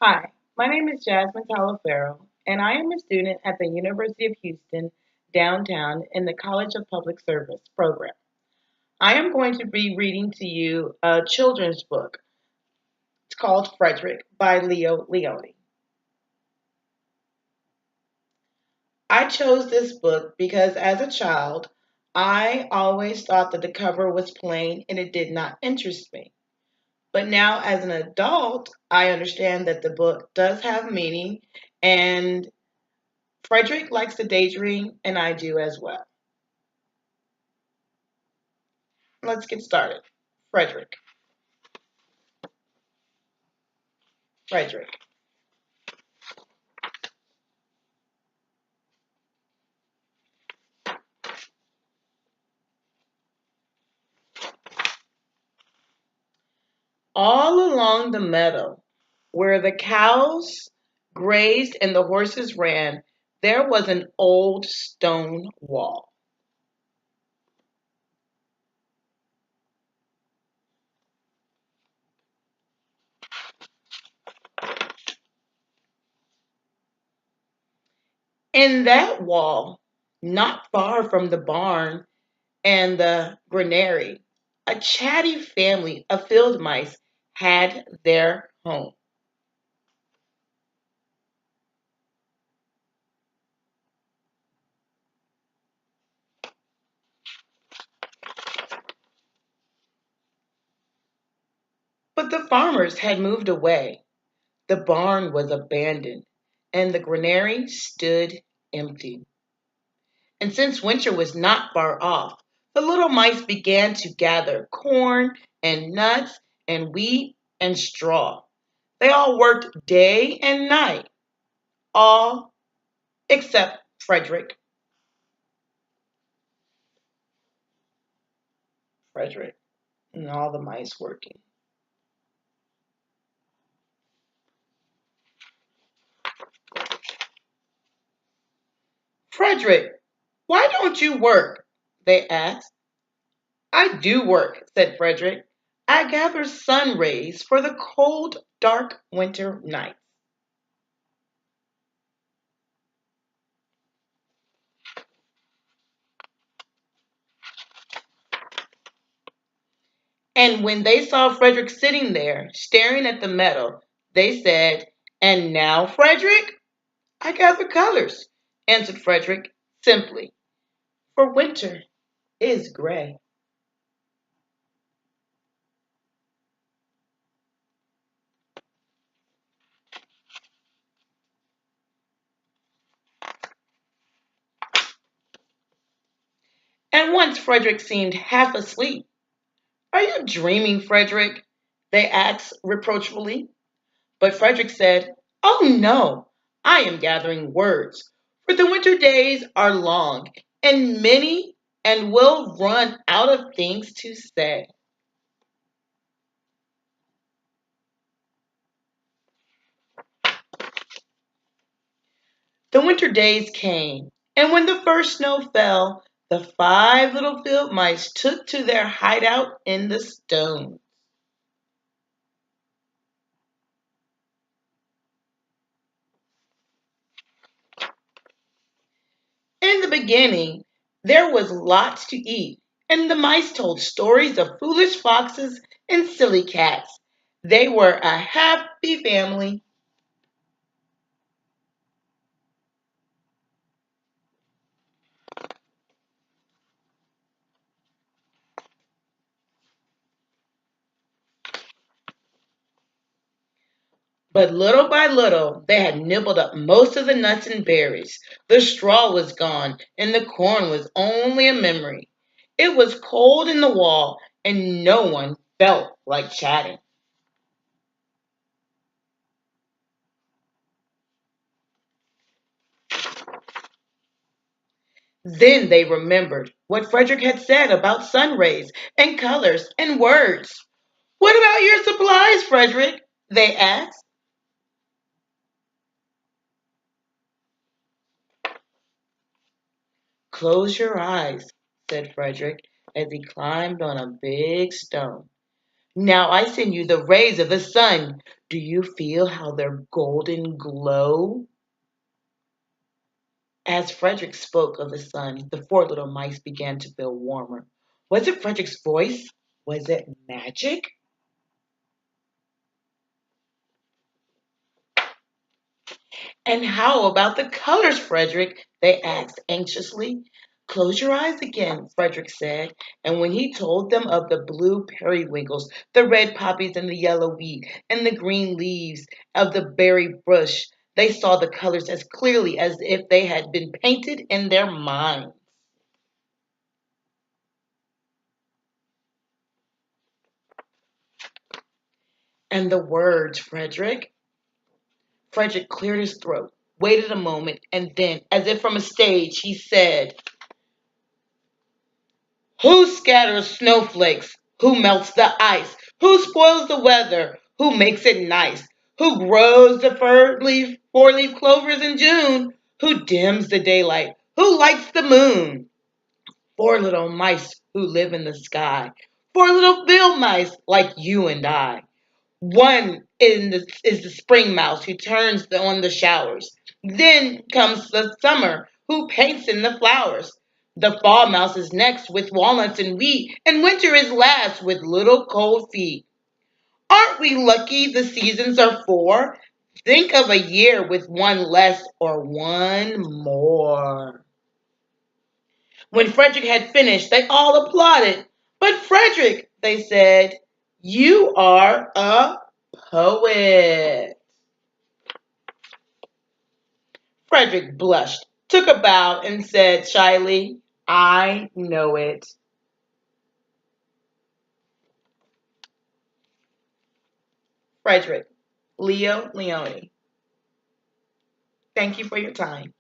Hi, my name is Jasmine Taliaferro, and I am a student at the University of Houston downtown in the College of Public Service program. I am going to be reading to you a children's book. It's called Frederick by Lionni. I chose this book because as a child, I always thought that the cover was plain and it did not interest me. But now, as an adult, I understand that the book does have meaning and Frederick likes to daydream, and I do as well. Let's get started. Frederick. Frederick. All along the meadow, where the cows grazed and the horses ran, there was an old stone wall. In that wall, not far from the barn and the granary, a chatty family of field mice had their home. But the farmers had moved away. The barn was abandoned, and the granary stood empty. And since winter was not far off, the little mice began to gather corn and nuts and wheat and straw. They all worked day and night, all except Frederick. Frederick and all the mice working. Frederick, why don't you work? They asked. I do work, said Frederick. I gather sun rays for the cold, dark winter nights. And when they saw Frederick sitting there, staring at the meadow, they said, And now, Frederick? I gather colors, answered Frederick simply, for winter is gray. And once Frederick seemed half asleep. Are you dreaming, Frederick? They asked reproachfully. But Frederick said, Oh no, I am gathering words, for the winter days are long and many and will run out of things to say. The winter days came, and when the first snow fell, the five little field mice took to their hideout in the stone. In the beginning, there was lots to eat, and the mice told stories of foolish foxes and silly cats. They were a happy family. But little by little, they had nibbled up most of the nuts and berries. The straw was gone, and the corn was only a memory. It was cold in the wall, and no one felt like chatting. Then they remembered what Frederick had said about sun rays and colors and words. What about your supplies, Frederick? They asked. Close your eyes, said Frederick as he climbed on a big stone. Now I send you the rays of the sun. Do you feel how their golden glow? As Frederick spoke of the sun, the four little mice began to feel warmer. Was it Frederick's voice? Was it magic? And how about the colors, Frederick? They asked anxiously. Close your eyes again, Frederick said. And when he told them of the blue periwinkles, the red poppies and the yellow wheat, and the green leaves of the berry bush, they saw the colors as clearly as if they had been painted in their minds. And the words, Frederick? Frederick cleared his throat, waited a moment, and then, as if from a stage, he said, who scatters snowflakes? Who melts the ice? Who spoils the weather? Who makes it nice? Who grows the four-leaf clovers in June? Who dims the daylight? Who lights the moon? Four little mice who live in the sky. Four little field mice like you and I. Is the spring mouse who turns on the showers. Then comes the summer who paints in the flowers. The fall mouse is next with walnuts and wheat, and winter is last with little cold feet. Aren't we lucky the seasons are four? Think of a year with one less or one more. When Frederick had finished, they all applauded. But Frederick, they said, you are a poet. Frederick blushed, took a bow, and said shyly, I know it. Frederick, Lionni. Thank you for your time.